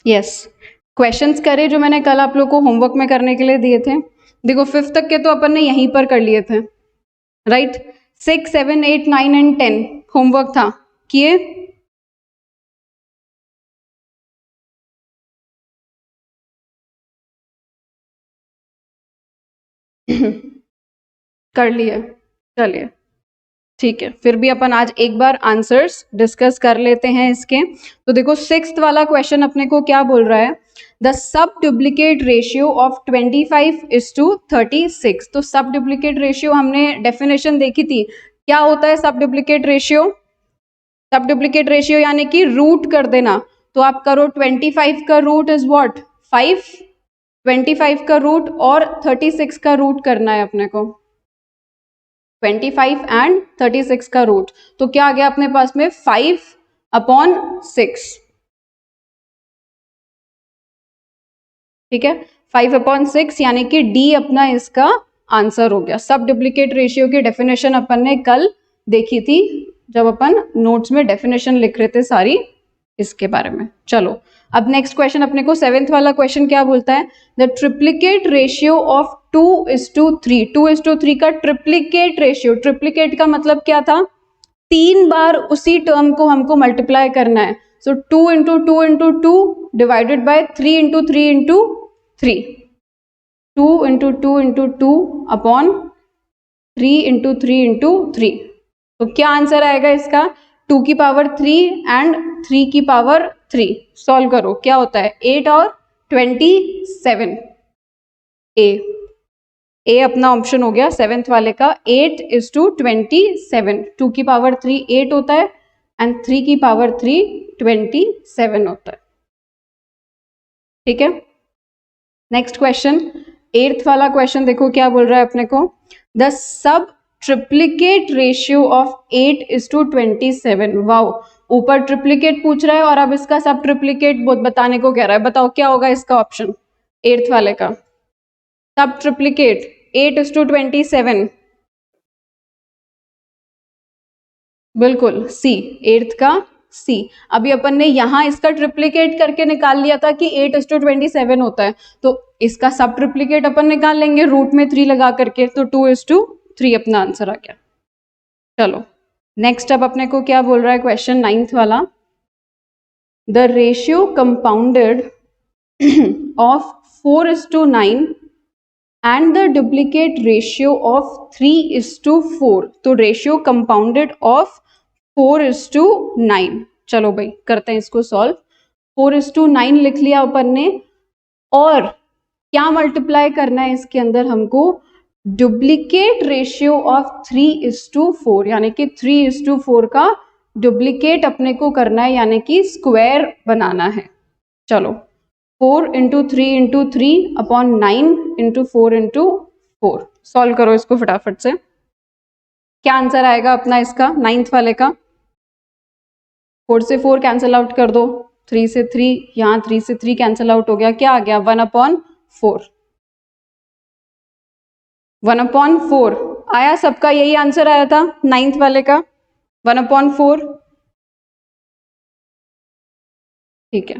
Yes, questions करे जो मैंने कल आप लोग को होमवर्क में करने के लिए दिए थे। देखो 5th तक के तो अपन ने यहीं पर कर लिए थे, राइट। 6, 7, 8, 9 एंड 10 होमवर्क था, किए? कर लिए, चलिए ठीक है। फिर भी अपन आज एक बार आंसर्स डिस्कस कर लेते हैं इसके। तो देखो 6th वाला क्वेश्चन अपने को क्या बोल रहा है, the sub duplicate ratio of 25:36। तो सब डुप्लीकेट रेशियो हमने डेफिनेशन देखी थी, क्या होता है सब डुप्लीकेट रेशियो? सब डुप्लीकेट रेशियो यानी कि रूट कर देना। तो आप करो 25 का रूट इज व्हाट 5, 25 का रूट और 36 का रूट करना है अपने को, 25 एंड 36 का रूट। तो क्या आ गया अपने पास में 5/6, ठीक है। 5/6 यानी कि डी अपना इसका आंसर हो गया। सब डुप्लीकेट रेशियो की डेफिनेशन अपन ने कल देखी थी जब अपन नोट्स में डेफिनेशन लिख रहे थे सारी इसके बारे में। चलो अब नेक्स्ट क्वेश्चन अपने को 7th वाला क्वेश्चन क्या बोलता है, द ट्रिप्लीकेट रेशियो ऑफ 2:3। 2:3 का ट्रिप्लीकेट रेशियो, ट्रिप्लीकेट का मतलब क्या था, 3 बार उसी टर्म को हमको मल्टीप्लाई करना है। सो 2 into 2 into 2 divided by 3 into 3 into 3, 2 into 2 into 2 upon 3 into 3 into 3। तो क्या आंसर आएगा इसका, 2 की पावर 3 एंड 3 की पावर 3। सॉल्व करो, क्या होता है 8 और 27। ए अपना ऑप्शन हो गया 7th वाले का। 8:27, 2 की पावर 3 8 होता है एंड 3 की पावर 3 27 होता है, ठीक है। नेक्स्ट क्वेश्चन 8th वाला क्वेश्चन देखो क्या बोल रहा है अपने को, the sub triplicate ratio of 8:27। Wow, ऊपर ट्रिप्लीकेट पूछ रहा है और अब इसका सब ट्रिप्लीकेट बताने को कह रहा है। बताओ क्या होगा इसका ऑप्शन 8th वाले का, सब ट्रिप्लीकेट 8:27। बिल्कुल सी, 8th का सी। अभी अपन ने यहां इसका ट्रिप्लीकेट करके निकाल लिया था कि 8:27 होता है, तो इसका सब ट्रिप्लीकेट अपन निकाल लेंगे रूट में 3 लगा करके, तो 2:3 अपना आंसर आ गया। चलो नेक्स्ट अब अपने को क्या बोल रहा है क्वेश्चन 9th वाला, the ratio compounded of 4:9 and the duplicate ratio of 3:4। तो रेशियो कंपाउंडेड ऑफ 4:9। चलो भाई करते हैं इसको सॉल्व। 4:9 लिख लिया अपन ने, और क्या मल्टीप्लाई करना है इसके अंदर हमको, डुप्लीकेट रेशियो ऑफ 3:4 यानी कि 3:4 का डुप्लीकेट अपने को करना है, यानी कि स्क्वायर बनाना है। चलो 4 into 3 into 3 upon 9 into 4 into 4। Solve करो इसको फटाफट से, क्या आंसर आएगा अपना इसका 9th वाले का। 4 से 4 कैंसिल आउट कर दो, 3 से 3, यहाँ 3 से 3 कैंसिल आउट हो गया, क्या आ गया 1/4। 1/4 आया, सबका यही आंसर आया था 9th वाले का 1/4। ठीक है,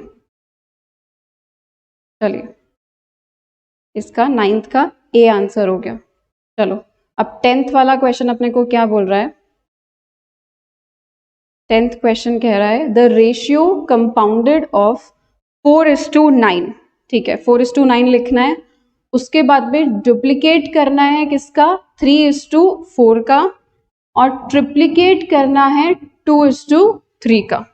चलिए इसका 9th का ए आंसर हो गया। चलो अब 10th वाला क्वेश्चन अपने को क्या बोल रहा है, 10th क्वेश्चन कह रहा है द रेशियो कंपाउंडेड ऑफ 4:9। ठीक है 4:9 लिखना है, उसके बाद में डुप्लीकेट करना है किसका 3:4 का, और ट्रिप्लीकेट करना है 2:3 का।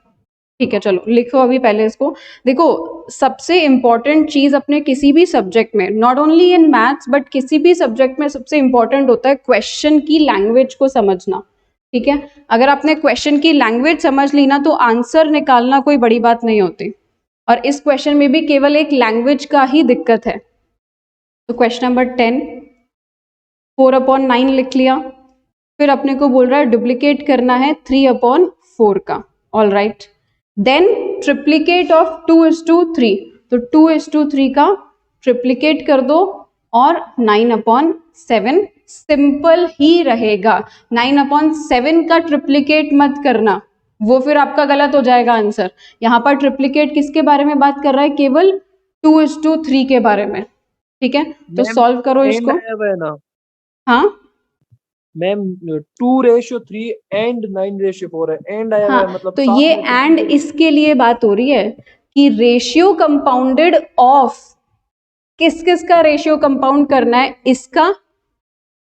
ठीक है चलो लिखो अभी पहले इसको। देखो सबसे इंपॉर्टेंट चीज अपने किसी भी सब्जेक्ट में, not only in maths but किसी भी सब्जेक्ट में सबसे इंपॉर्टेंट होता है क्वेश्चन की लैंग्वेज को समझना। ठीक है, अगर आपने क्वेश्चन की लैंग्वेज समझ ली ना तो आंसर निकालना कोई बड़ी बात नहीं होती, और इस क्वेश्चन में भी केवल एक लैंग्वेज का ही दिक्कत है। तो क्वेश्चन नंबर 10 4/9 लिख लिया, फिर अपने को बोल रहा है डुप्लीकेट करना है 3/4 का। All right, then triplicate of 2:3, तो 2:3 का ट्रिप्लीकेट कर दो और 9/7 सिंपल ही रहेगा। 9/7 का ट्रिप्लीकेट मत करना, वो फिर आपका गलत हो जाएगा आंसर। यहाँ पर ट्रिप्लिकेट किसके बारे में बात कर रहा है, केवल 2:3 के बारे में, ठीक है। तो मैम सॉल्व करो एंड इसको। आया हुआ है ना हाँ मैम, 2:3 एंड 9:4 है, एंड आया हुआ हाँ, है, मतलब तो साथ ये में एंड ट्रिप्लिकेट। इसके लिए बात हो रही है कि रेशियो कंपाउंडेड ऑफ, किस किस का रेशियो कंपाउंड करना है, इसका,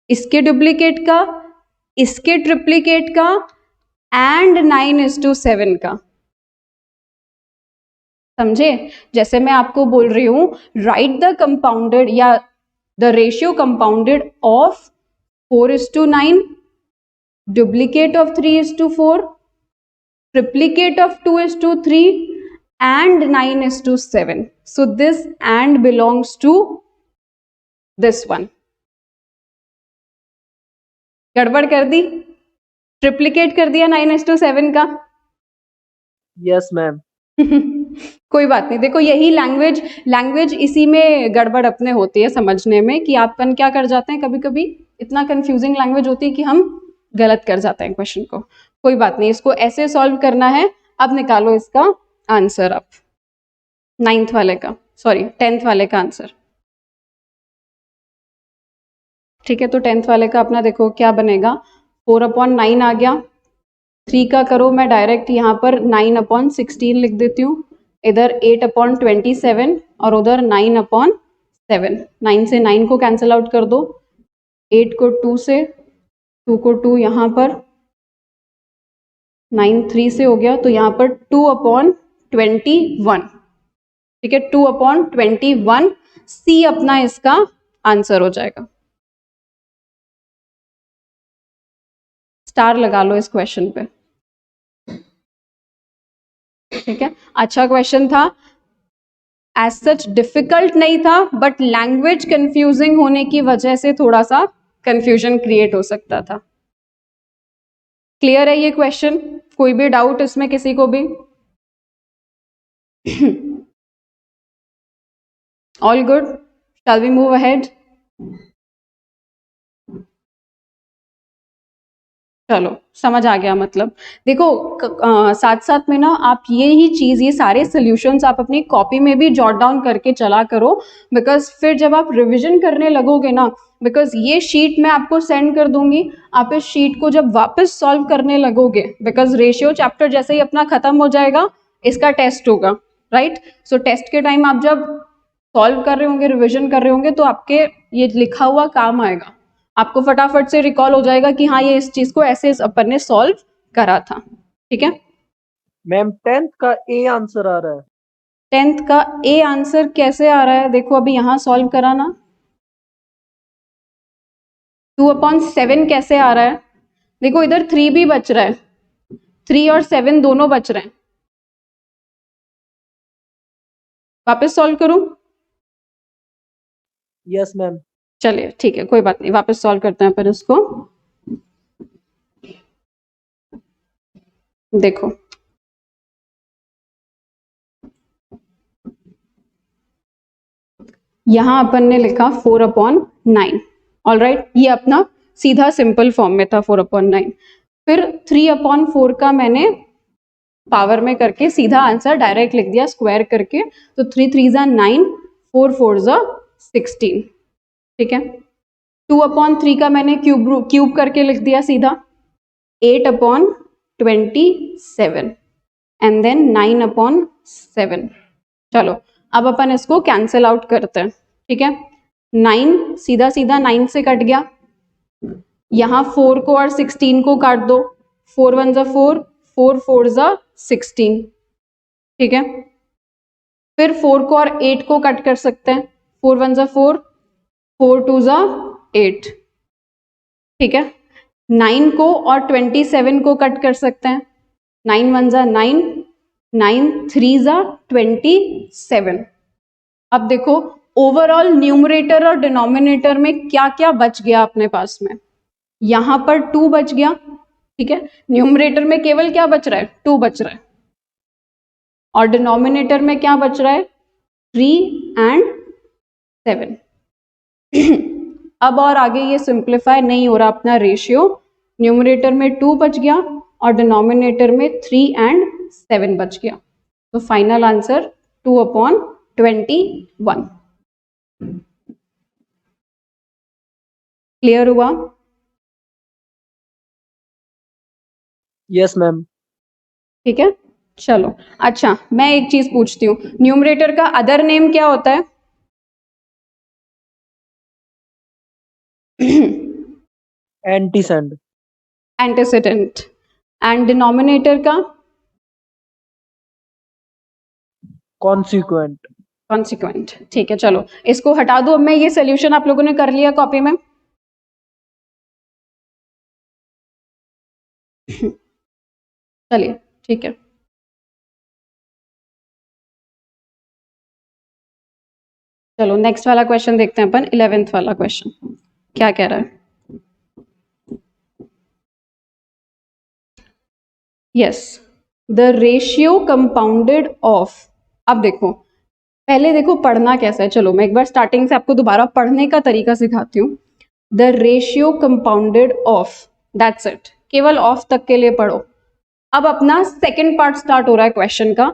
इसके डुप्लीकेट का, इसके ट्रिप्लीकेट का, एंड 9:7 का। समझे? जैसे मैं आपको बोल रही हूं, राइट द कंपाउंडेड या the ratio compounded of 4:9, duplicate of 3:4, triplicate of 2:3 and 9:7. So this and belongs to this one. गड़बड़ कर दी, ट्रिप्लिकेट कर दिया 9:7 का। Yes ma'am. कोई बात नहीं, देखो यही लैंग्वेज इसी में गड़बड़ अपने होती है समझने में, कि आपन क्या कर जाते हैं, कभी कभी इतना कंफ्यूजिंग लैंग्वेज होती है कि हम गलत कर जाते हैं क्वेश्चन को। कोई बात नहीं, इसको ऐसे सॉल्व करना है। अब निकालो इसका आंसर, अब 9th वाले का, सॉरी 10th वाले का आंसर। ठीक है, तो 10th वाले का अपना देखो क्या बनेगा, 4/9 आ गया। 3 का करो, मैं डायरेक्ट यहाँ पर 9/16 लिख देती हूँ, इधर 8/27 और उधर 9/7। 9 से 9 को कैंसिल आउट कर दो, 8 को 2 से, 2 को 2 यहाँ पर, 9 3 से हो गया, तो यहाँ पर 2/21। ठीक है, 2/21 सी अपना इसका आंसर हो जाएगा। स्टार लगा लो इस क्वेश्चन पे। ठीक है, अच्छा क्वेश्चन था, एज सच डिफिकल्ट नहीं था, बट लैंग्वेज कंफ्यूजिंग होने की वजह से थोड़ा सा कंफ्यूजन क्रिएट हो सकता था। क्लियर है ये क्वेश्चन? कोई भी डाउट इसमें किसी को भी? All good, shall we move ahead? चलो समझ आ गया। मतलब देखो साथ साथ में ना आप ये ही चीज, ये सारे सॉल्यूशंस आप अपनी कॉपी में भी जॉट डाउन करके चला करो, बिकॉज फिर जब आप रिवीजन करने लगोगे ना, बिकॉज ये शीट मैं आपको सेंड कर दूंगी, आप इस शीट को जब वापस सॉल्व करने लगोगे, बिकॉज रेशियो चैप्टर जैसे ही अपना खत्म हो जाएगा, इसका टेस्ट होगा, राइट? सो टेस्ट के टाइम आप जब सॉल्व कर रहे होंगे, रिविजन कर रहे होंगे, तो आपके ये लिखा हुआ काम आएगा, आपको फटाफट से रिकॉल हो जाएगा कि हाँ ये इस चीज को ऐसे अपन ने सॉल्व करा था। ठीक है मैम 10th का ए आंसर आ रहा है। 10th का ए आंसर कैसे आ रहा है? देखो अभी यहां सॉल्व करा ना, 2/7 कैसे आ रहा है? देखो इधर 3 भी बच रहा है, 3 और 7 दोनों बच रहे हैं। वापस सॉल्व करूं? Yes ma'am. चलिए ठीक है, कोई बात नहीं, वापस सॉल्व करते हैं पर इसको। देखो यहां अपन ने लिखा 4/9, ऑलराइट, ये अपना सीधा सिंपल फॉर्म में था 4/9। फिर 3/4 का मैंने पावर में करके सीधा आंसर डायरेक्ट लिख दिया स्क्वायर करके, तो 3 3 9, 4 4 16। ठीक है, 2/3 का मैंने क्यूब करके लिख दिया सीधा, 8/27 एंड देन 9/7। चलो अब अपन इसको कैंसिल आउट करते हैं। ठीक है, 9 सीधा सीधा 9 से कट गया, यहां 4 को और 16 को काट दो, 4 1 4, 4 4 16। ठीक है, फिर 4 को और 8 को कट कर सकते हैं, 4 1 4, 4 2 8। ठीक है, 9 को और 27 को कट कर सकते हैं, 9 1 9, 9 3 27। अब देखो ओवरऑल न्यूमरेटर और डिनोमिनेटर में क्या क्या बच गया अपने पास में, यहां पर 2 बच गया। ठीक है, न्यूमरेटर में केवल क्या बच रहा है, 2 बच रहा है, और डिनोमिनेटर में क्या बच रहा है, 3 एंड 7। अब और आगे ये सिंप्लीफाई नहीं हो रहा अपना रेशियो, न्यूमरेटर में 2 बच गया, और डिनोमिनेटर में 3 एंड 7 बच गया। तो फाइनल आंसर 2/21। क्लियर हुआ? Yes ma'am. ठीक है, चलो। अच्छा, मैं एक चीज पूछती हूँ, न्यूमरेटर का अदर नेम क्या होता है? एंटीसेंड। एंटीसीडेंट। एंड डिनोमिनेटर का? कॉन्सिक्वेंट। कॉन्सिक्वेंट। ठीक है, चलो इसको हटा दो। अब मैं ये सोल्यूशन आप लोगों ने कर लिया कॉपी में? चलिए, ठीक है। चलो नेक्स्ट वाला क्वेश्चन देखते हैं अपन, 11th वाला क्वेश्चन क्या कह रहा है। Yes, the ratio compounded of. अब देखो, पहले देखो पढ़ना कैसा है। चलो मैं एक बार स्टार्टिंग से आपको दोबारा पढ़ने का तरीका सिखाती हूँ। The ratio compounded of, that's it, केवल ऑफ तक के लिए पढ़ो। अब अपना सेकंड पार्ट स्टार्ट हो रहा है क्वेश्चन का।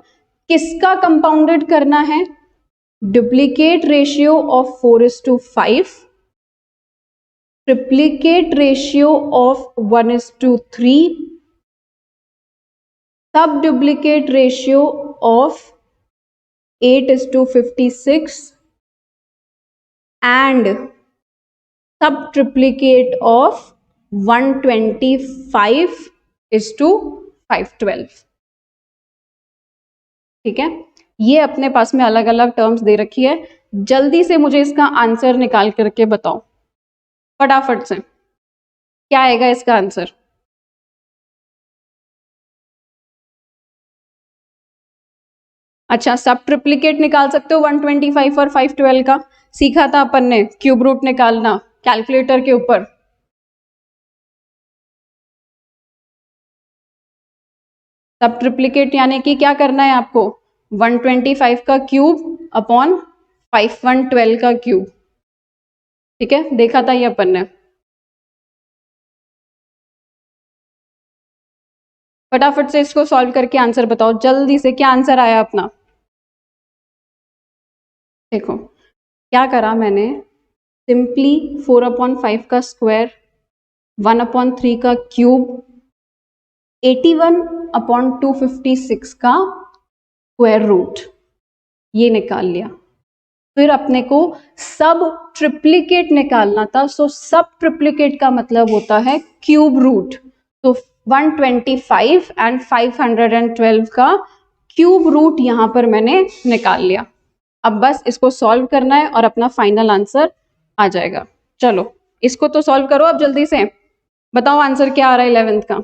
किसका कंपाउंडेड करना है? Duplicate ratio of 4:5, triplicate ratio of 1:3, सब duplicate ratio of 8:56 and sub triplicate of 125:512। ठीक है, ये अपने पास में अलग अलग टर्म्स दे रखी है। जल्दी से मुझे इसका आंसर निकाल करके बताओ फटाफट से, क्या आएगा इसका आंसर? अच्छा, सब ट्रिप्लीकेट निकाल सकते हो 125 और 512 का, सीखा था अपन ने क्यूब रूट निकालना कैलकुलेटर के ऊपर। सब ट्रिप्लीकेट यानी कि क्या करना है आपको? 125 का क्यूब अपॉन 5112 का क्यूब। ठीक है, देखा था ये अपन ने। फटाफट से इसको सॉल्व करके आंसर बताओ जल्दी से, क्या आंसर आया अपना? देखो क्या करा मैंने, सिंपली 4/5 का स्क्वायर, 1/3 का क्यूब, 81/256 का स्क्वायर रूट, ये निकाल लिया। फिर अपने को सब ट्रिप्लीकेट निकालना था। सो सब ट्रिप्लीकेट का मतलब होता है क्यूब रूट। तो 125 एंड 512 का क्यूब रूट यहां पर मैंने निकाल लिया। अब बस इसको सॉल्व करना है और अपना फाइनल आंसर आ जाएगा। चलो इसको तो सॉल्व करो अब जल्दी से, बताओ आंसर क्या आ रहा है 11th का।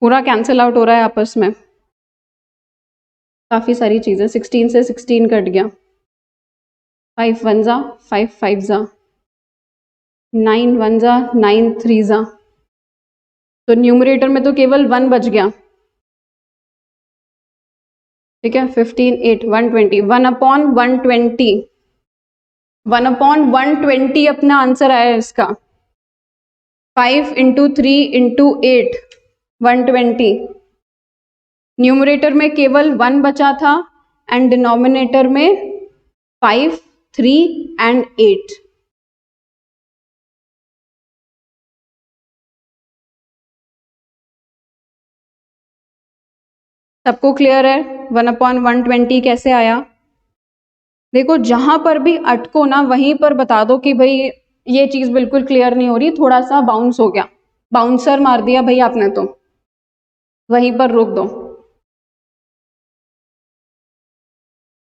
पूरा कैंसिल आउट हो रहा है आपस में, काफी सारी चीजें। 16 से 16 कट गया, 5 1 जा 5 5 जा, 9 1 जा 9 3 जा, तो न्यूमरेटर में तो केवल 1 बच गया। ठीक है, 15 8 120, 1/120, 1/120 अपना आंसर आया इसका। 5 × 3 × 8 120। न्यूमरेटर में केवल 1 बचा था एंड डिनोमिनेटर में 5 3 एंड 8। सबको क्लियर है 1/120 कैसे आया? देखो जहां पर भी अटको ना वहीं पर बता दो कि भाई ये चीज बिल्कुल क्लियर नहीं हो रही, थोड़ा सा बाउंस हो गया, बाउंसर मार दिया भाई आपने, तो वहीं पर रोक दो।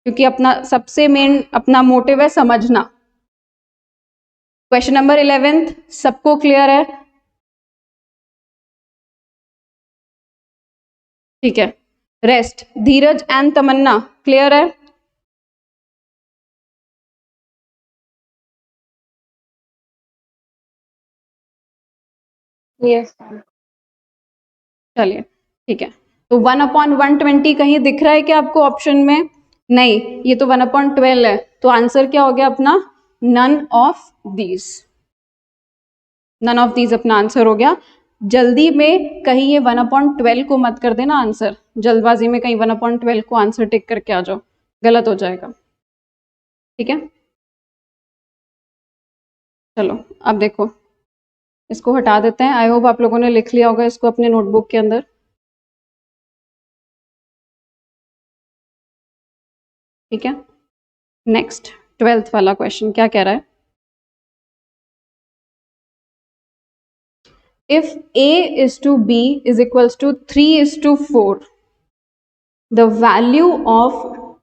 क्योंकि अपना सबसे मेन अपना मोटिव है समझना। क्वेश्चन नंबर 11 सबको क्लियर है? ठीक है, rest Dheeraj and Tamanna clear है? यस। चलिए ठीक है, तो 1/120 कहीं दिख रहा है क्या आपको ऑप्शन में? नहीं, ये तो 1/12 है। तो आंसर क्या हो गया अपना? None of these. None of these अपना आंसर हो गया। जल्दी में कहीं ये 1/12 को मत कर देना आंसर, जल्दबाजी में कहीं 1/12 को आंसर टिक करके आ जाओ, गलत हो जाएगा, ठीक है। चलो अब देखो, इसको हटा देते हैं। आई होप आप लोगों ने लिख लिया होगा इसको अपने नोटबुक के अंदर, ठीक है। नेक्स्ट 12th वाला क्वेश्चन क्या कह रहा है? If A is to B is equals to 3:4, the value of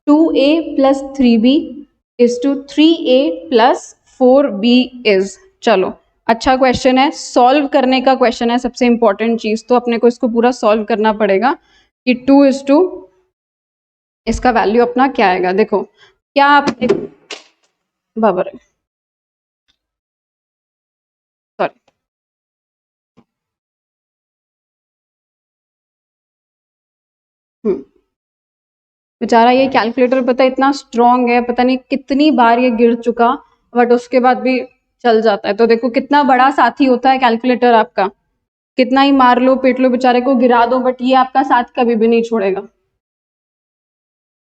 2A plus 3B is to 3A plus 4B is। चलो अच्छा क्वेश्चन है, सॉल्व करने का क्वेश्चन है, सबसे इंपॉर्टेंट चीज तो अपने को इसको पूरा सॉल्व करना पड़ेगा कि 2:, इसका वैल्यू अपना क्या आएगा। देखो क्या आप बाबर सॉरी, बेचारा ये कैलकुलेटर पता इतना स्ट्रांग है, पता नहीं कितनी बार ये गिर चुका, बट उसके बाद भी चल जाता है। तो देखो कितना बड़ा साथी होता है कैलकुलेटर आपका, कितना ही मार लो पीट लो बेचारे को गिरा दो, बट ये आपका साथ कभी भी नहीं छोड़ेगा।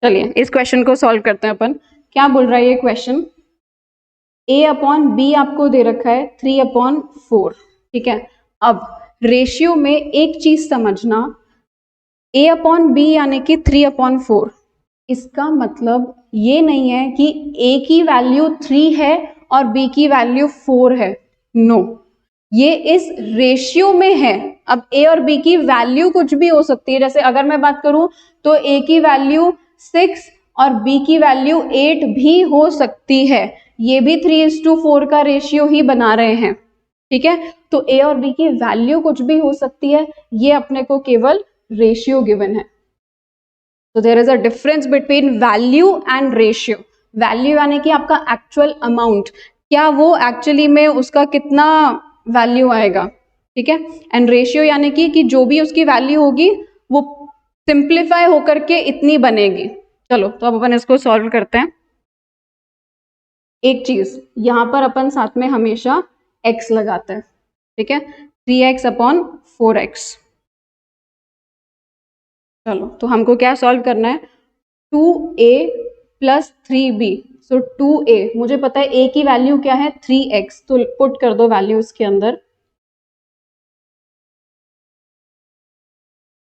चलिए इस क्वेश्चन को सॉल्व करते हैं अपन। क्या बोल रहा है ये क्वेश्चन? A/B आपको दे रखा है 3/4, ठीक है। अब रेशियो में एक चीज समझना, A/B यानी कि 3/4, इसका मतलब ये नहीं है कि A की वैल्यू 3 है और B की वैल्यू 4 है, नो, ये इस रेशियो में है। अब A और B की वैल्यू कुछ भी हो सकती है, जैसे अगर मैं बात करूं तो A की वैल्यू 6 और B की वैल्यू 8 भी हो सकती है, ये भी 3:4 का रेशियो ही बना रहे हैं, ठीक है। तो A और B की वैल्यू कुछ भी हो सकती है, ये अपने को केवल रेशियो गिवन है। तो there is a difference between value and ratio. Value यानी कि आपका एक्चुअल अमाउंट, क्या वो एक्चुअली में उसका कितना वैल्यू आएगा, ठीक है। एंड रेशियो यानी कि जो भी उसकी वैल्यू होगी वो सिंप्लीफाई होकर के इतनी बनेगी। चलो तो अब अपन इसको सॉल्व करते हैं। एक चीज यहां पर अपन साथ में हमेशा x लगाते हैं, ठीक है, 3x/4x। चलो तो हमको क्या सॉल्व करना है? 2A plus 3B, सो 2A, मुझे पता है A की वैल्यू क्या है 3x, तो पुट कर दो वैल्यू इसके अंदर,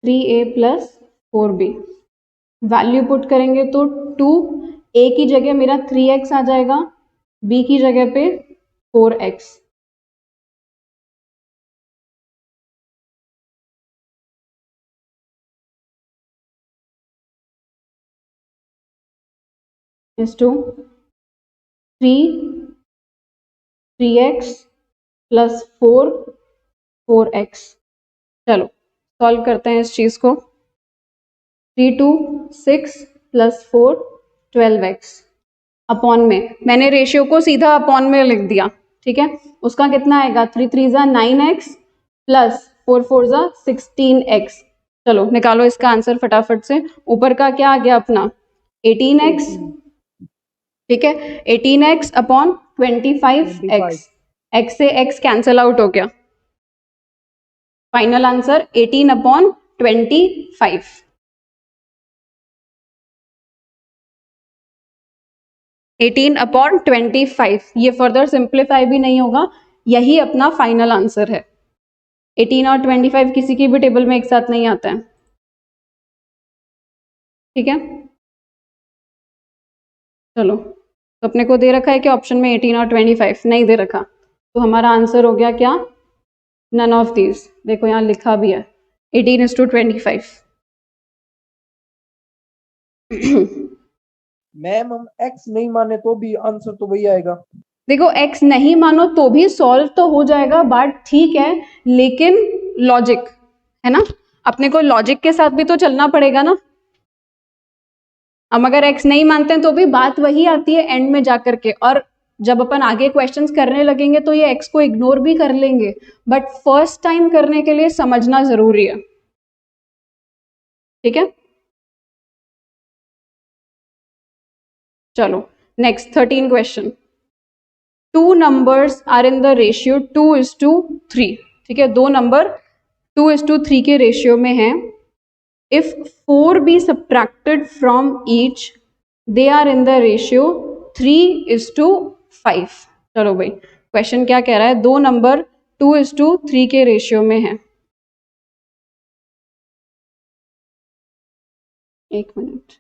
3A plus 4B। Value put करेंगे तो 2A की जगह मेरा 3x आ जाएगा, B की जगह पे 4x। इस टू 3x प्लस 4x। चलो सॉल्व करते हैं इस चीज को। 3 2 6 प्लस 4 12x अपॉन में, मैंने रेशियो को सीधा अपॉन में लिख दिया, ठीक है। उसका कितना आएगा? 3 3 जा 9x प्लस 4 4 जा 16x। चलो निकालो इसका आंसर फटाफट से। ऊपर का क्या आ गया अपना 18x, ठीक है, 18x अपॉन 25x, x से x कैंसल आउट हो गया, फाइनल आंसर 18/25। एटीन अपॉन 25, ये फर्दर सिंप्लीफाई भी नहीं होगा, यही अपना फाइनल आंसर है। 18 और 25 किसी की भी टेबल में एक साथ नहीं आता है, ठीक है। चलो तो अपने को दे रखा है कि ऑप्शन में 18 और 25 नहीं दे रखा, तो हमारा आंसर हो गया क्या? None of these. देखो यहाँ लिखा भी है 18:25। मैम हम x नहीं माने तो भी आंसर तो वही आएगा। देखो x नहीं मानो तो भी सॉल्व तो हो जाएगा, बात ठीक है, लेकिन लॉजिक है ना, अपने को लॉजिक के साथ भी तो चलना पड़ेगा ना। हम अगर x नहीं मानते हैं तो भी बात वही आती है एंड में जाकर के, और जब अपन आगे क्वेश्चंस करने लगेंगे तो ये x को इग्नोर भी कर लेंगे, बट फर्स्ट टाइम करने के लिए समझना जरूरी है, ठीक है। चलो next 13 question. 2 numbers are in the ratio 2:3, ठीक है, 2 नंबर 2:3 के रेशियो में हैं. If 4 be subtracted from each, they are in the ratio 3:5. चलो भाई, क्वेश्चन क्या कह रहा है? 2 नंबर 2:3 के रेशियो में है. एक मिनट,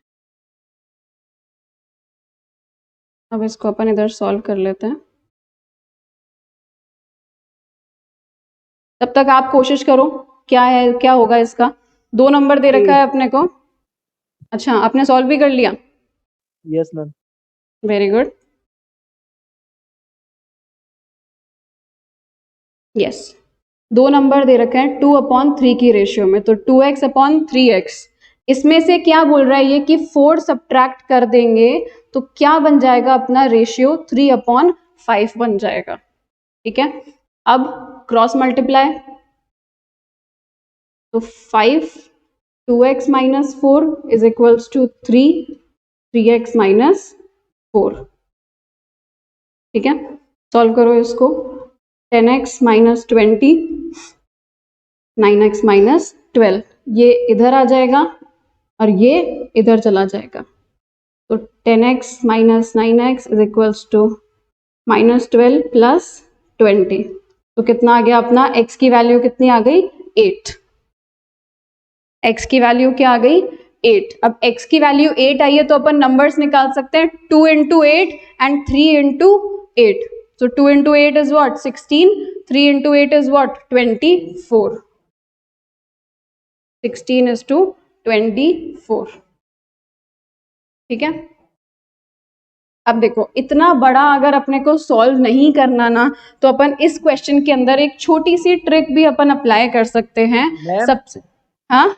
अब इसको अपन इधर सॉल्व कर लेते हैं. तब तक आप कोशिश करो, क्या है, क्या होगा इसका. 2 नंबर दे रखा है अपने को. अच्छा, आपने सॉल्व भी कर लिया? Yes ma'am. Very good. Yes, 2 number दे रखे हैं 2/3 की रेशियो में, तो 2x/3x. इसमें से क्या बोल रहा है ये कि 4 सब्ट्रैक्ट कर देंगे तो क्या बन जाएगा अपना रेशियो? 3/5 बन जाएगा. ठीक है, अब क्रॉस मल्टीप्लाई, तो 5 2x - 4 is equals to 3x - 4. ठीक है, सॉल्व करो इसको. 10x - 20, 9x - 12, ये इधर आ जाएगा और ये इधर चला जाएगा. तो 10x - 9x is equals to -12 plus 20. तो कितना आ गया अपना? x की वैल्यू कितनी आ गई? 8. x की वैल्यू क्या आ गई? 8. अब x की वैल्यू 8 आई है तो अपन नंबर्स निकाल सकते हैं. 2 × 8 and 3 × 8. So 2 × 8 is what? 16. 3 × 8 is what? 24. 16:24. ठीक है, अब देखो, इतना बड़ा अगर अपने को सॉल्व नहीं करना ना, तो अपन इस क्वेश्चन के अंदर एक छोटी सी ट्रिक भी अपन अप्लाई कर सकते हैं. सबसे, हाँ,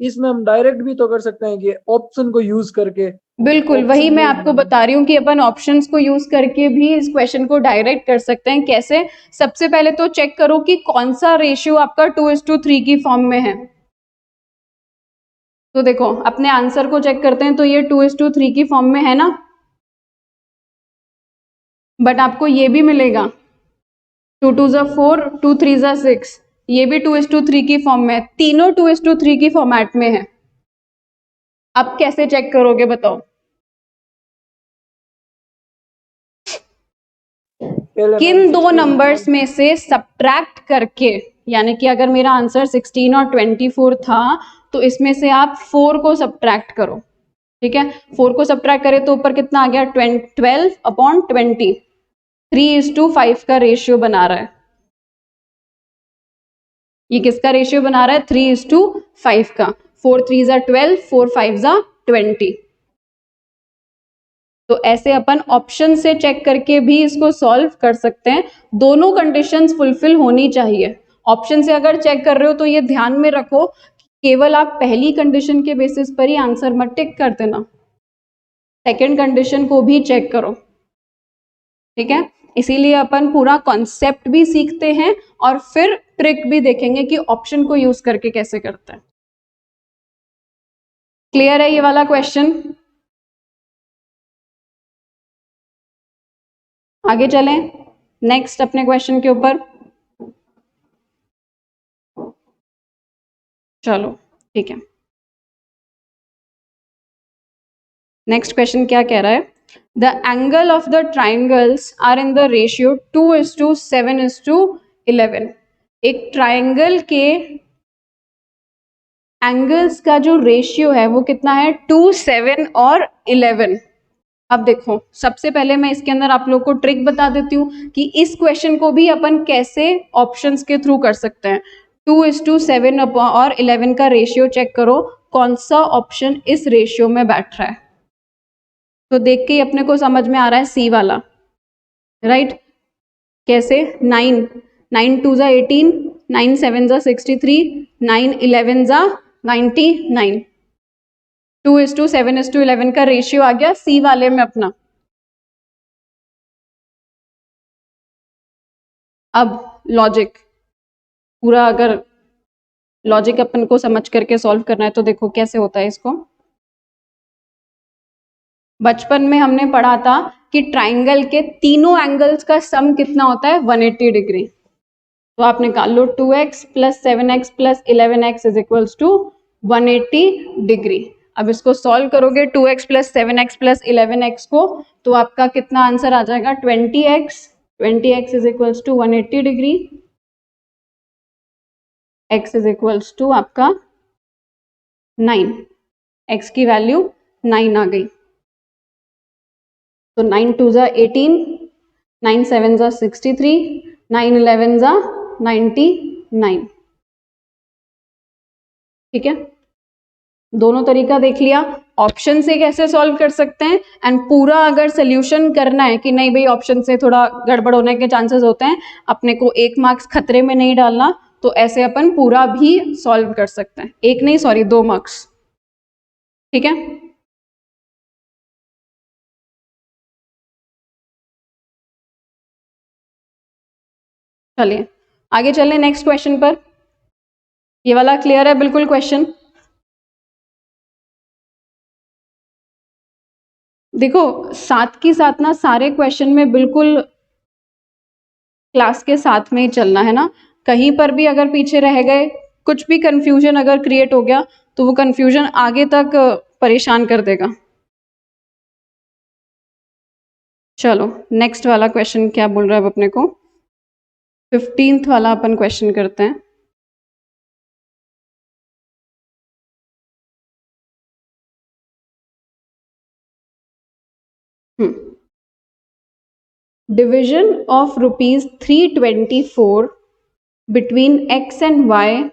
इसमें हम डायरेक्ट भी तो कर सकते हैं कि ऑप्शन को यूज करके. बिल्कुल वही मैं आपको बता रही हूँ कि अपन ऑप्शंस को यूज करके भी इस क्वेश्चन को डायरेक्ट कर सकते हैं. कैसे? सबसे पहले तो चेक करो कि कौन सा रेशियो आपका 2:3 की फॉर्म में है. तो देखो, अपने आंसर को चेक करते हैं, तो ये 2:3 की फॉर्म में है ना. बट आपको ये भी मिलेगा 2 × 2 = 4, 2 × 3 = 6, ये भी 2:3 की फॉर्म में है. तीनों 2:3 की फॉर्मेट में है. अब कैसे चेक करोगे बताओ? किन 2 नंबर्स में से सब्ट्रैक्ट करके, यानी कि अगर मेरा आंसर 16 और 24 था तो इसमें से आप 4 को सब्ट्रैक्ट करो. ठीक है, 4 को सब्ट्रैक्ट करें तो ऊपर कितना आ गया? 12/20. 3:5 का रेशियो बना रहा है. ये किसका रेशियो बना रहा है? 3:5 का. 4 × 3 = 12, 4 × 5 = 20. तो ऐसे अपन ऑप्शन से चेक करके भी इसको सॉल्व कर सकते हैं. दोनों कंडीशंस फुलफिल होनी चाहिए. ऑप्शन से अगर चेक कर रहे हो तो ये ध्यान में रखो, केवल आप पहली कंडीशन के बेसिस पर ही आंसर मत टिक कर देना, सेकेंड कंडीशन को भी चेक करो. ठीक है, इसीलिए अपन पूरा कॉन्सेप्ट भी सीखते हैं और फिर ट्रिक भी देखेंगे कि ऑप्शन को यूज करके कैसे करते हैं. क्लियर है ये वाला क्वेश्चन? आगे चलें नेक्स्ट अपने क्वेश्चन के ऊपर. चलो ठीक है, नेक्स्ट क्वेश्चन क्या कह रहा है? The angle of the triangles are in the ratio 2:7:11. एक ट्राइंगल के एंगल्स का जो रेशियो है वो कितना है? 2, 7 और 11. अब देखो, सबसे पहले मैं इसके अंदर आप लोग को ट्रिक बता देती हूँ कि इस क्वेश्चन को भी अपन कैसे ऑप्शंस के थ्रू कर सकते हैं. 2:7 और 11 का रेशियो चेक करो, कौन सा ऑप्शन इस रेशियो में बैठ रहा है. तो देख के ही अपने को समझ में आ रहा है सी वाला, राइट? कैसे? 9 2 = 18, 9 7 = 63, 9 11 = 99. 2:7:11 का रेशियो आ गया सी वाले में अपना. अब लॉजिक पूरा, अगर लॉजिक अपन को समझ करके सॉल्व करना है तो देखो कैसे होता है इसको. बचपन में हमने पढ़ा था कि ट्राइंगल के तीनों एंगल्स का सम कितना होता है 180 डिग्री। तो आप निकाल लो 2x plus 7x plus 11x is equals to 180 degree. अब इसको सॉल्व करोगे 2x plus 7x plus 11x को, तो आपका कितना आंसर आ जाएगा 20x। 20x is equals to 180 degree, x is equals to आपका 9, x की वैल्यू 9 आ गई। तो 9 2 जा 18, 9 7 जा 63, 9 11 जा 99। ठीक है, दोनों तरीका देख लिया। ऑप्शन से कैसे सॉल्व कर सकते हैं, एंड पूरा अगर सोल्यूशन करना है कि नहीं भाई ऑप्शन से थोड़ा गड़बड़ होने के चांसेस होते हैं, अपने को 1 मार्क्स खतरे में नहीं डालना, तो ऐसे अपन पूरा भी सॉल्व कर सकते हैं। 1 नहीं सॉरी 2 मार्क्स। ठीक है, चलिए आगे चलें नेक्स्ट क्वेश्चन पर। ये वाला क्लियर है बिल्कुल क्वेश्चन? देखो साथ की साथ ना सारे क्वेश्चन में बिल्कुल क्लास के साथ में ही चलना है ना, कहीं पर भी अगर पीछे रह गए, कुछ भी कंफ्यूजन अगर क्रिएट हो गया तो वो कंफ्यूजन आगे तक परेशान कर देगा। चलो नेक्स्ट वाला क्वेश्चन क्या बोल रहा है अब अपने को, 15th वाला अपन क्वेश्चन करते हैं। Division of ₹324 between x and y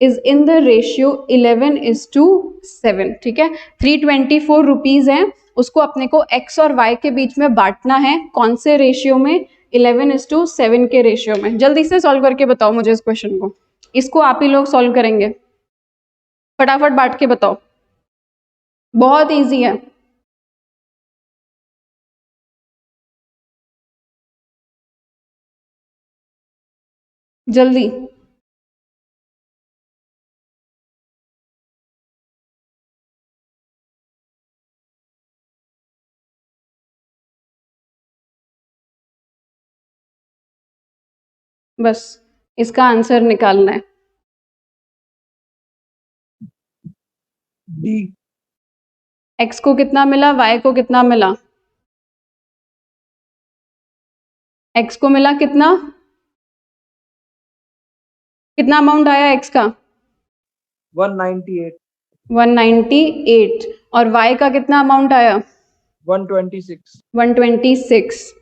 is in the ratio 11:7। ठीक है, 324 रुपीज है, उसको अपने को x और y के बीच में बांटना है, कौन से रेशियो में? 11:7 के रेशियो में। जल्दी से सॉल्व करके बताओ मुझे इस क्वेश्चन को, इसको आप ही लोग सॉल्व करेंगे, फटाफट बांट के बताओ, बहुत इजी है। जल्दी, बस इसका आंसर निकालना है। डी। x को कितना मिला, y को कितना मिला? x को मिला कितना, कितना अमाउंट आया x का? 198। 198। और y का कितना अमाउंट आया? 126। 126।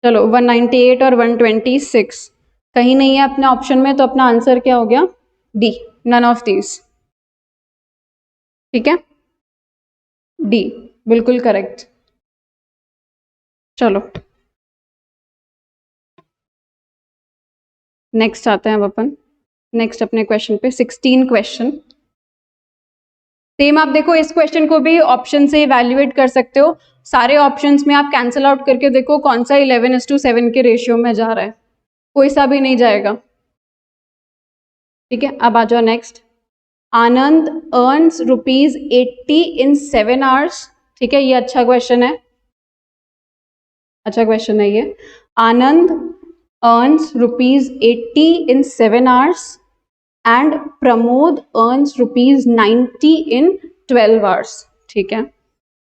चलो 198 और 126 कहीं नहीं है अपने ऑप्शन में, तो अपना आंसर क्या हो गया? D, none of these. ठीक है, डी बिल्कुल करेक्ट। चलो नेक्स्ट आते हैं अब अपन, नेक्स्ट अपने क्वेश्चन पे 16 क्वेश्चन। सेम आप देखो इस क्वेश्चन को भी ऑप्शन से इवैल्यूएट कर सकते हो, सारे ऑप्शंस में आप कैंसिल आउट करके देखो कौन सा 11:7 के रेशियो में जा रहा है, कोई सा भी नहीं जाएगा। ठीक है, अब आ जाओ next. Anand earns ₹80 in 7 hours. ठीक है, ये अच्छा क्वेश्चन है, अच्छा क्वेश्चन है ये। Anand earns ₹80 in 7 hours and Pramod earns ₹90 in 12 hours. ठीक है,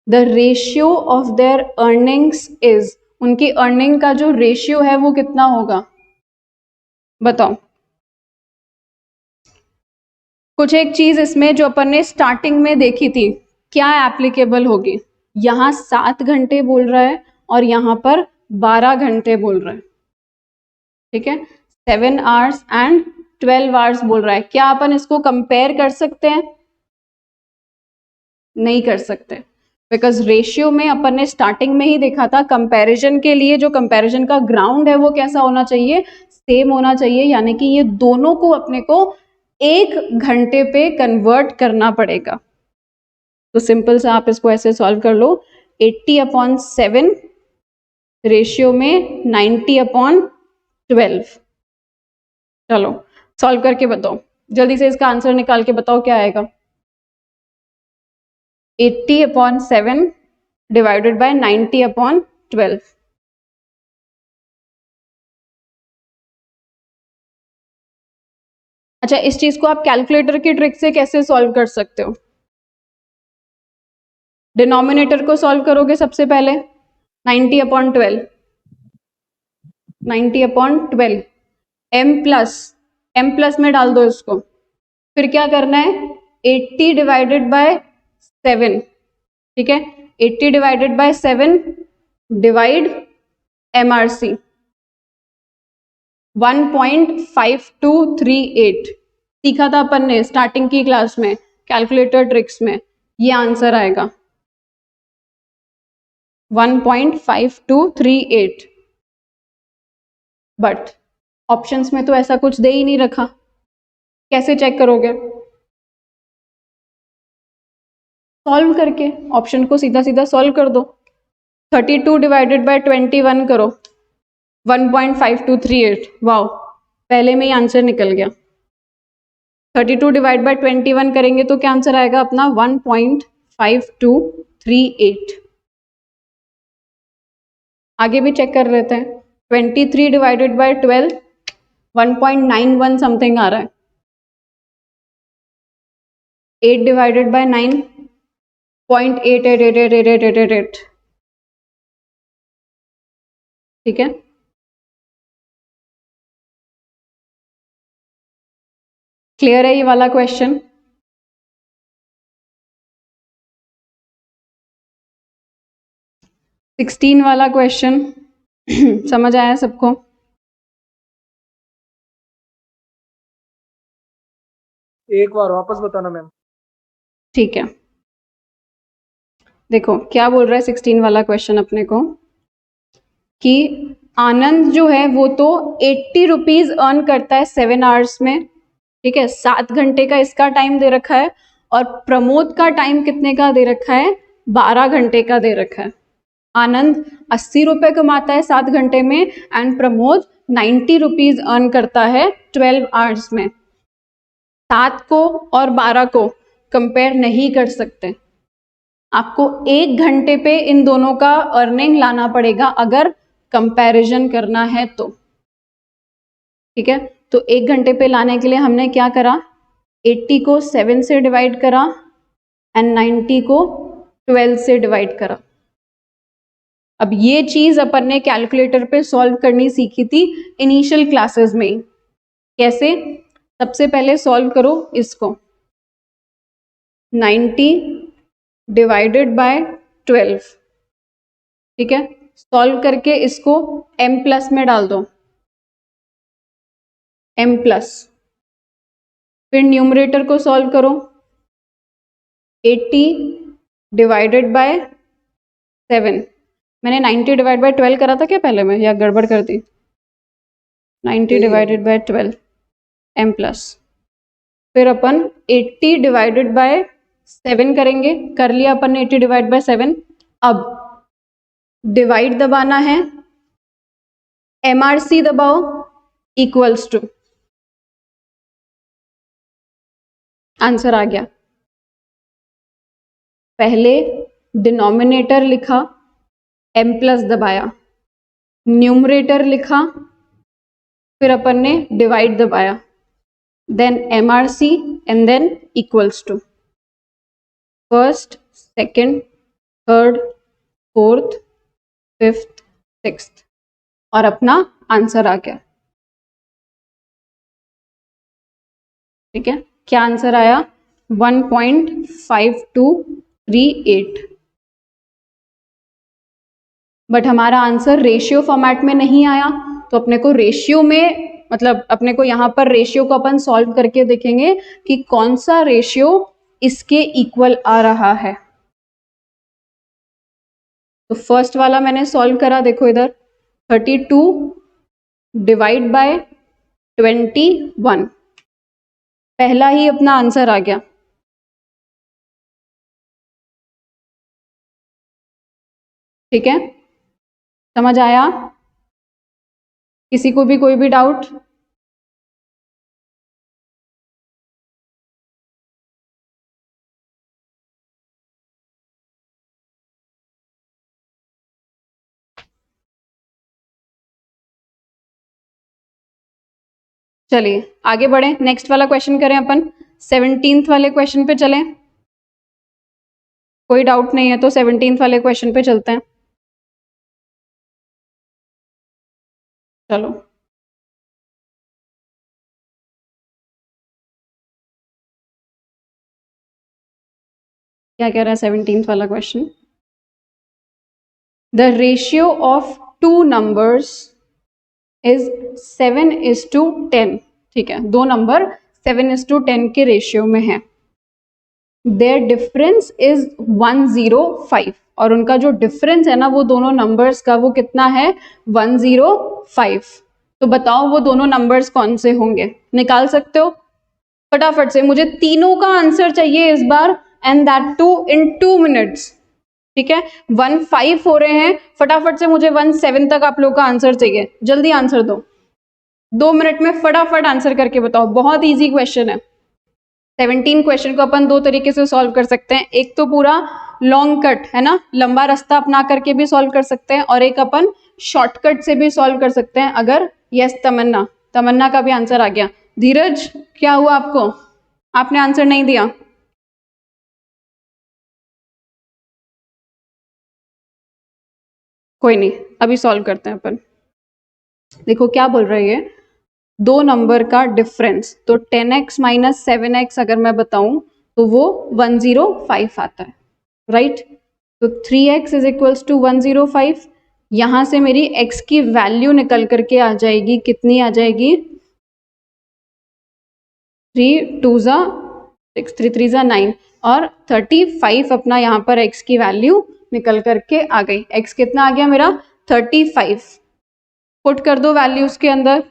the ratio of their earnings is, उनकी अर्निंग का जो रेशियो है वो कितना होगा, बताओ। कुछ एक चीज इसमें जो अपन ने स्टार्टिंग में देखी थी, क्या एप्लीकेबल होगी? यहाँ 7 घंटे बोल रहा है और यहाँ पर 12 घंटे बोल रहा है। ठीक है, 7 आवर्स एंड 12 आवर्स बोल रहा है, क्या अपन इसको कंपेयर कर सकते हैं? नहीं कर सकते, बिकॉज रेशियो में अपन ने स्टार्टिंग में ही देखा था, कंपैरिजन के लिए जो कंपैरिजन का ग्राउंड है वो कैसा होना चाहिए? सेम होना चाहिए, यानी कि ये दोनों को अपने को 1 घंटे पे कन्वर्ट करना पड़ेगा। तो सिंपल सा आप इसको ऐसे सॉल्व कर लो, 80/7 रेशियो में 90/12। चलो सॉल्व करके बताओ, जल्दी से इसका आंसर निकाल के बताओ क्या आएगा। 80/7 डिवाइडेड बाय 90/12। अच्छा, इस चीज को आप कैलकुलेटर की ट्रिक से कैसे सॉल्व कर सकते हो? डिनोमिनेटर को सॉल्व करोगे सबसे पहले, 90/12, 90/12, एम प्लस में डाल दो इसको। फिर क्या करना है, 80 डिवाइडेड बाय 7, ठीक है, 80 डिवाइडेड बाय 7 डिवाइड MRC 1.5238 सीखा था अपन ने स्टार्टिंग की क्लास में कैलकुलेटर ट्रिक्स में। ये आंसर आएगा 1.5238। बट ऑप्शंस में तो ऐसा कुछ दे ही नहीं रखा, कैसे चेक करोगे? सॉल्व करके, ऑप्शन को सीधा सीधा सॉल्व कर दो। 32 डिवाइडेड बाय 21 करो, 1.5238। वाओ, पहले में ही आंसर निकल गया। 32 डिवाइड बाय 21 करेंगे तो क्या आंसर आएगा अपना 1.5238। आगे भी चेक कर लेते हैं। 23 डिवाइडेड बाय 12 1.91 समथिंग आ रहा है। 8 डिवाइडेड बाय 9 0.88888888। ठीक है, क्लियर है ये वाला क्वेश्चन? सिक्सटीन वाला क्वेश्चन समझ आया सबको? एक बार वापस बताना मैम। ठीक है, देखो क्या बोल रहा है 16 वाला क्वेश्चन अपने को, कि आनंद जो है वो तो 80 रुपीज अर्न करता है 7 आवर्स में, ठीक है, 7 घंटे का इसका टाइम दे रखा है, और प्रमोद का टाइम कितने का दे रखा है, 12 घंटे का दे रखा है। आनंद 80 रुपए कमाता है 7 घंटे में एंड प्रमोद 90 रुपीज अर्न करता है 12 आवर्स में। 7 को और 12 को कंपेयर नहीं कर सकते, आपको 1 घंटे पे इन दोनों का अर्निंग लाना पड़ेगा अगर कंपैरिजन करना है तो, ठीक है। तो 1 घंटे पे लाने के लिए हमने क्या करा, 80 को 7 से डिवाइड करा एंड 90 को 12 से डिवाइड करा। अब ये चीज अपन ने कैलकुलेटर पे सॉल्व करनी सीखी थी इनिशियल क्लासेस में ही। कैसे? सबसे पहले सॉल्व करो इसको, 90 डिवाइडेड बाय 12, ठीक है, सॉल्व करके इसको m प्लस में डाल दो, m प्लस, फिर न्यूमरेटर को सॉल्व करो, 80 डिवाइडेड बाय 7, मैंने 90 डिवाइड बाय 12 करा था क्या पहले में, या गड़बड़ कर दी? 90 डिवाइडेड बाय 12 m प्लस, फिर अपन 80 डिवाइडेड बाय 7 करेंगे, कर लिया अपन ने 80 डिवाइड बाय 7। अब डिवाइड दबाना है, MRC दबाओ, इक्वल्स टू, आंसर आ गया। पहले डिनोमिनेटर लिखा, m प्लस दबाया, न्यूमरेटर लिखा, फिर अपन ने डिवाइड दबाया, then MRC and then equals to, first, second, third, fourth, fifth, sixth, और अपना आंसर आ गया। ठीक है, क्या आंसर आया? 1.5238। बट हमारा आंसर रेशियो फॉर्मेट में नहीं आया, तो अपने को रेशियो में, मतलब अपने को यहां पर रेशियो को अपन सॉल्व करके देखेंगे कि कौन सा रेशियो इसके इक्वल आ रहा है। तो फर्स्ट वाला मैंने सॉल्व करा, देखो इधर 32 डिवाइड बाय 21, पहला ही अपना आंसर आ गया। ठीक है, समझ आया? किसी को भी कोई भी डाउट? चलिए आगे बढ़े, नेक्स्ट वाला क्वेश्चन करें अपन। 17th वाले क्वेश्चन पे चलें, कोई डाउट नहीं है तो 17th वाले क्वेश्चन पे चलते हैं। चलो क्या कह रहा है 17th वाला question? The ratio of two numbers is 7:10। ठीक है, दो नंबर 7:10 के रेशियो में है। देयर डिफरेंस इज 105 और उनका जो डिफरेंस है ना वो दोनों नंबर्स का वो कितना है? 105। तो बताओ वो दोनों नंबर्स कौन से होंगे? निकाल सकते हो फटाफट से, मुझे तीनों का आंसर चाहिए इस बार, and that too in 2 minutes. ठीक है, 15 हो रहे हैं, फटाफट से मुझे 17 तक आप लोग का आंसर चाहिए, जल्दी आंसर दो, 2 मिनट में फटाफट आंसर करके बताओ। बहुत इजी क्वेश्चन है। 17 क्वेश्चन को अपन दो तरीके से सॉल्व कर सकते हैं, एक तो पूरा लॉन्ग कट है ना, लंबा रास्ता अपना करके भी सॉल्व कर सकते हैं, और एक अपन शॉर्टकट से भी सॉल्व कर सकते हैं। अगर यस तमन्ना का भी आंसर आ गया। धीरज क्या हुआ आपको, आपने आंसर नहीं दिया? कोई नहीं, अभी सॉल्व करते हैं अपन। देखो क्या बोल रही है, दो नंबर का डिफरेंस, तो 10x माइनस 7x अगर मैं बताऊं तो वो 105 आता है, राइट? तो 3x इज इक्वल्स टू 105। यहां से मेरी x की वैल्यू निकल करके आ जाएगी, कितनी आ जाएगी? 3 2 ज़ा 6, 3 3 ज़ा 9, और 35 अपना यहाँ पर x की वैल्यू निकल करके आ गई। x कितना आ गया मेरा? 35। पुट कर दो वैल्यूज के अंदर,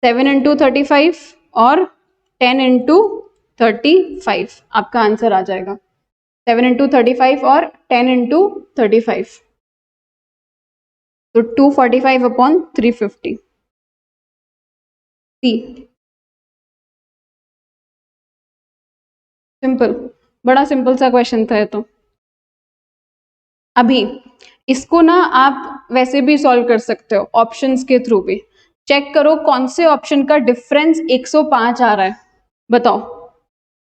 7 इंटू 35 और 10 इंटू 35, आपका आंसर आ जाएगा। 7 इंटू 35 और 10 इंटू 35, तो 245 अपॉन 350। सी सिंपल, बड़ा सिंपल सा क्वेश्चन था ये तो। अभी इसको ना आप वैसे भी सॉल्व कर सकते हो, ऑप्शंस के थ्रू भी। चेक करो कौन से ऑप्शन का डिफरेंस 105 आ रहा है, बताओ।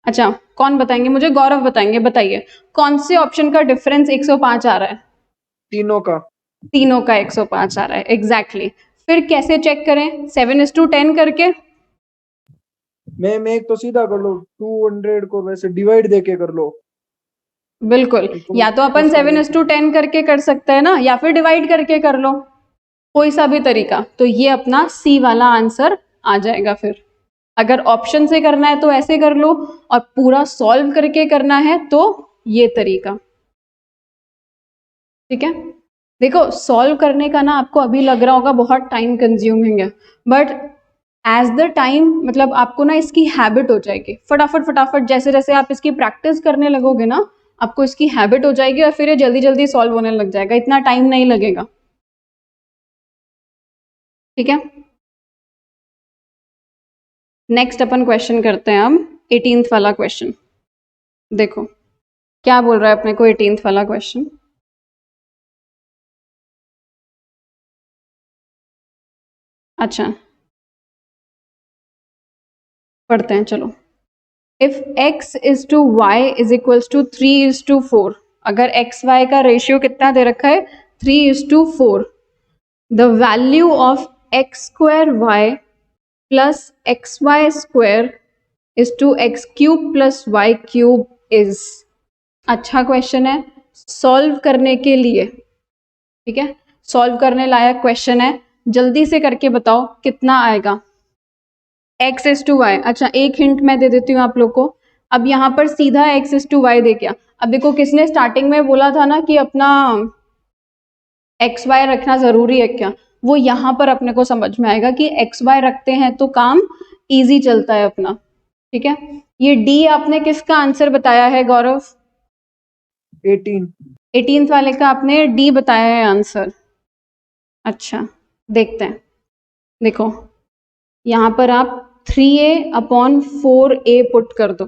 अच्छा कौन बताएंगे मुझे? गौरव बताएंगे, बताइए कौन से ऑप्शन का डिफरेंस 105 आ रहा है? तीनों का। तीनों का 105 आ रहा है, एग्जैक्टली फिर कैसे चेक करें? 7:10 करके? मैम एक तो सीधा कर लो, 200 को वैसे डिवाइड देके कर लो। बिल्कुल, या तो अपन 7:10 करके कर सकते हैं ना, या फिर डिवाइड करके कर लो, कोई सा भी तरीका। तो ये अपना सी वाला आंसर आ जाएगा। फिर अगर ऑप्शन से करना है तो ऐसे कर लो, और पूरा सॉल्व करके करना है तो ये तरीका। ठीक है, देखो सॉल्व करने का ना आपको अभी लग रहा होगा बहुत टाइम कंज्यूमिंग है, बट एज द टाइम मतलब आपको ना इसकी हैबिट हो जाएगी। फटाफट फटाफट जैसे जैसे आप इसकी प्रैक्टिस करने लगोगे ना, आपको इसकी हैबिट हो जाएगी और फिर ये जल्दी जल्दी सॉल्व होने लग जाएगा, इतना टाइम नहीं लगेगा। ठीक है, नेक्स्ट अपन क्वेश्चन करते हैं अब 18th वाला क्वेश्चन। देखो क्या बोल रहा है अपने को 18th वाला क्वेश्चन। अच्छा पढ़ते हैं चलो। If x is to y is equals to 3:4, अगर x y का रेशियो कितना दे रखा है? 3:4, the value of x square y plus x y square is to x cube plus y cube is. अच्छा क्वेश्चन है सॉल्व करने के लिए, ठीक है, सॉल्व करने लायक क्वेश्चन है। जल्दी से करके बताओ कितना आएगा x इज टू वाई। अच्छा एक हिंट मैं दे देती हूँ आप लोग को, अब यहाँ पर सीधा x इज टू वाई दे क्या? अब देखो किसने स्टार्टिंग में बोला था ना कि अपना एक्स वाई रखना जरूरी है क्या, वो यहाँ पर अपने को समझ में आएगा कि एक्स वाई रखते हैं तो काम इजी चलता है अपना। ठीक है, ये डी आपने किसका आंसर बताया है गौरव? 18th वाले का आपने डी बताया है आंसर। अच्छा देखते हैं, देखो यहाँ पर आप 3a/4a पुट कर दो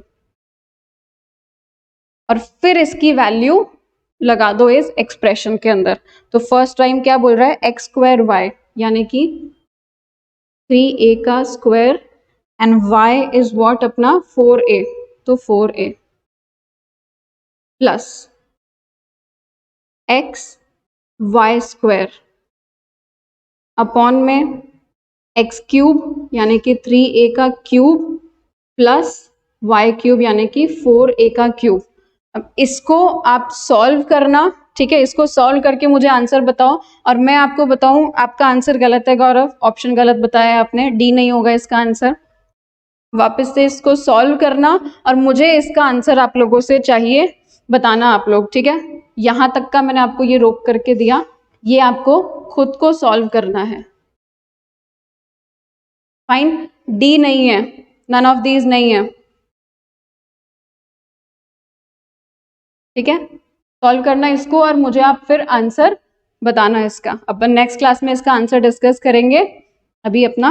और फिर इसकी वैल्यू लगा दो इस एक्सप्रेशन के अंदर। तो फर्स्ट टाइम क्या बोल रहा है? एक्स स्क्वायर वाई यानी कि 3a का square and y is what अपना 4a, तो 4a plus x y square upon में x क्यूब यानी कि 3a का क्यूब प्लस y क्यूब यानी कि 4a का क्यूब। अब इसको आप सॉल्व करना, ठीक है, इसको सॉल्व करके मुझे आंसर बताओ और मैं आपको बताऊं आपका आंसर गलत है गौरव, ऑप्शन गलत बताया आपने, डी नहीं होगा इसका आंसर। वापस से इसको सॉल्व करना और मुझे इसका आंसर आप लोगों से चाहिए बताना आप लोग, ठीक है। यहां तक का मैंने आपको ये रोक करके दिया, ये आपको खुद को सॉल्व करना है। फाइन, डी नहीं है, नन ऑफ दीज नहीं है, ठीक है। सॉल्व करना इसको और मुझे आप फिर आंसर बताना इसका। अपन नेक्स्ट क्लास में इसका आंसर डिस्कस करेंगे, अभी अपना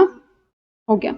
हो गया।